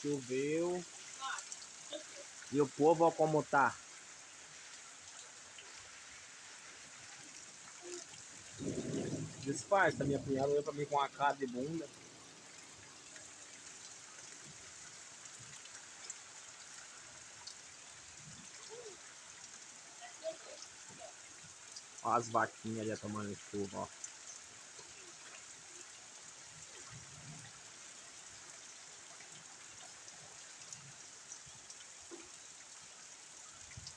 Choveu. E o povo, ó, como tá. Disfarça, minha cunhada olhou pra mim com uma cara de bunda. Ó as vaquinhas ali tomando chuva, ó.